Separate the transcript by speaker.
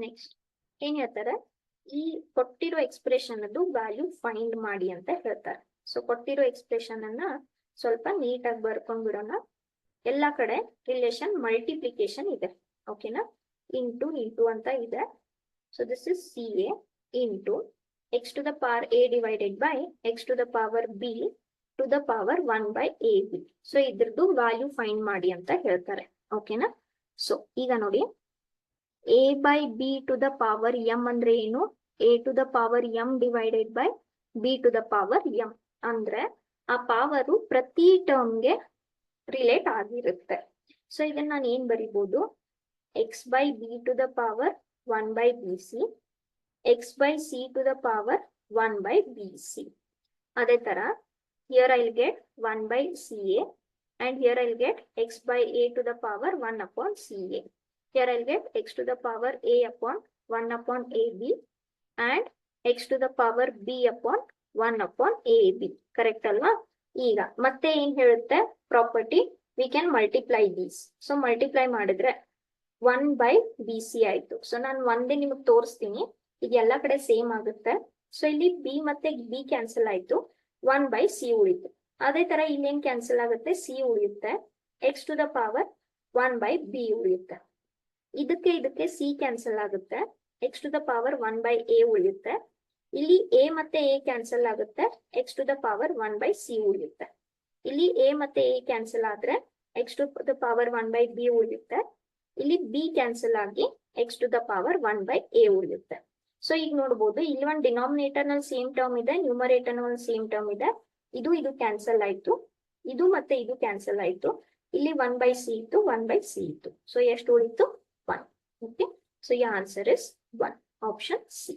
Speaker 1: Next ಏನ್ ಹೇಳ್ತಾರೆ, ಈ ಕೊಟ್ಟಿರೋ ಎಕ್ಸ್ಪ್ರೆಷನ್ ಅದು ವ್ಯಾಲ್ಯೂ ಫೈಂಡ್ ಮಾಡಿ ಅಂತ ಹೇಳ್ತಾರೆ. ಸೊ ಕೊಟ್ಟಿರೋ ಎಕ್ಸ್ಪ್ರೆಷನ್ ಅನ್ನ ಸ್ವಲ್ಪ ನೀಟಾಗಿ ಬರ್ಕೊಂಡ್ ಬಿಡೋಣ. ಎಲ್ಲಾ ಕಡೆ ರಿಲೇಷನ್ ಮಲ್ಟಿಪ್ಲಿಕೇಶನ್ ಇದೆ, ಓಕೆನಾ. ಇಂಟು ಇಂಟು ಅಂತ ಇದೆ. So this is C A into X to the power A divided by X to the power B to the power 1 by A B. So ಇದ್ರದ್ದು ವ್ಯಾಲ್ಯೂ ಫೈಂಡ್ ಮಾಡಿ ಅಂತ ಹೇಳ್ತಾರೆ, ಓಕೆನಾ. So ಈಗ ನೋಡಿ, A by B to the power M ಅಂದ್ರೆ ಏನು, A to the power M divided by B to the power M ಅಂದ್ರೆ ಆ ಪವರು ಪ್ರತಿ ಟರ್ಮ್ಗೆ ರಿಲೇಟ್ ಆಗಿರುತ್ತೆ. ಸೊ ಇದನ್ನ ನಾನು ಏನ್ ಬರಿಬಹುದು, x by B to the power 1 by b c, x by c to the power 1 by b c. ಅದೇ ತರ here I'll get 1 by CA and here I'll get x by a to the power 1 upon CA. Here I'll get x to the power a upon 1 upon AB and x to the power b upon 1 upon AB. Correct alva? ಈಗ ಮತ್ತೆ ಏನ್ ಹೇಳುತ್ತೆ property, we can multiply these. So multiply ಮಾಡಿದ್ರೆ 1 by BC ಆಯ್ತು. So ನಾನು ಒಂದೇ ನಿಮಗೆ ತೋರಿಸ್ತೀನಿ, ಈಗ ಎಲ್ಲ ಕಡೆ ಸೇಮ್ ಆಗುತ್ತೆ. ಸೊ ಇಲ್ಲಿ b ಮತ್ತೆ b ಕ್ಯಾನ್ಸಲ್ ಆಯ್ತು, 1 ಬೈ ಸಿ ಉಳಿತು. ಅದೇ ತರ ಇಲ್ಲೇನ್ ಕ್ಯಾನ್ಸಲ್ ಆಗುತ್ತೆ, ಸಿ ಉಳಿಯುತ್ತೆ, X to the power 1 by B ಉಳಿಯುತ್ತೆ. ಇದಕ್ಕೆ ಇದಕ್ಕೆ ಸಿ ಕ್ಯಾನ್ಸಲ್ ಆಗುತ್ತೆ, X to the power 1 by A ಉಳಿಯುತ್ತೆ. ಇಲ್ಲಿ ಎ ಮತ್ತೆ ಎ ಕ್ಯಾನ್ಸಲ್ ಆಗುತ್ತೆ, X to the power 1 by C ಉಳಿಯುತ್ತೆ. ಇಲ್ಲಿ ಎ ಮತ್ತೆ ಎ ಕ್ಯಾನ್ಸಲ್ ಆದ್ರೆ X to the power 1 by B ಉಳಿಯುತ್ತೆ. ಇಲ್ಲಿ ಬಿ ಕ್ಯಾನ್ಸಲ್ ಆಗಿ X to the power 1 by A ಉಳಿಯುತ್ತೆ. ಸೊ ಈಗ ನೋಡ್ಬೋದು, ಇಲ್ಲಿ ಒಂದು ಡಿನಾಮಿನೇಟರ್ ನಲ್ಲಿ ಸೇಮ್ ಟರ್ಮ್ ಇದೆ, ನ್ಯೂಮರೇಟರ್ ನಲ್ಲಿ ಸೇಮ್ ಟರ್ಮ್ ಇದೆ. ಇದು ಕ್ಯಾನ್ಸಲ್ ಆಯ್ತು, ಇದು ಮತ್ತೆ ಇದು ಕ್ಯಾನ್ಸಲ್ ಆಯ್ತು. ಇಲ್ಲಿ 1 ಬೈ ಸಿ ಇತ್ತು, 1 ಬೈ ಸಿ ಇತ್ತು. ಸೊ ಎಷ್ಟು ಉಳಿತು, 1. ಓಕೆ, ಸೊ ಯ ಆನ್ಸರ್ ಇಸ್ 1, ಆಪ್ಷನ್ ಸಿ.